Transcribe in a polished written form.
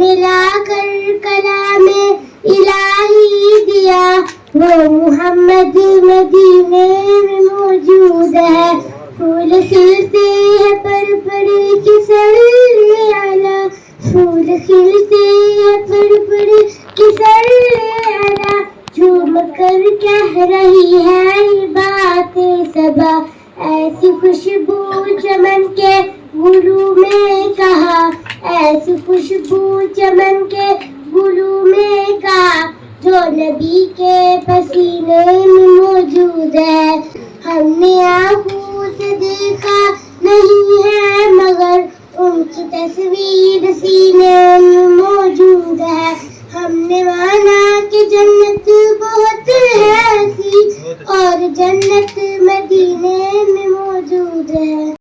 نے لا کر کلام الہی دیا، وہ محمد مدینے میں موجود ہے۔ پھول کھلتے ہیں پر کہ صلی علی، پھول کھلتے ہیں پر کہ صلی علی، جھوم کر کہہ رہی ہے یہ باتیں صبا، ایسی خوشبو چمن کے گلوں میں کہا، ایسی خوشبو چمن کے گلوں میں کہا، جو نبی کے پسینے میں موجود ہے۔ ہم نے آنکھوں سے دیکھا نہیں ہے مگر ان کی تصویر سینے میں موجود ہے۔ ہم نے مانا کہ جنت بہت ہے ایسی، اور جنت مدینے میں موجود ہے۔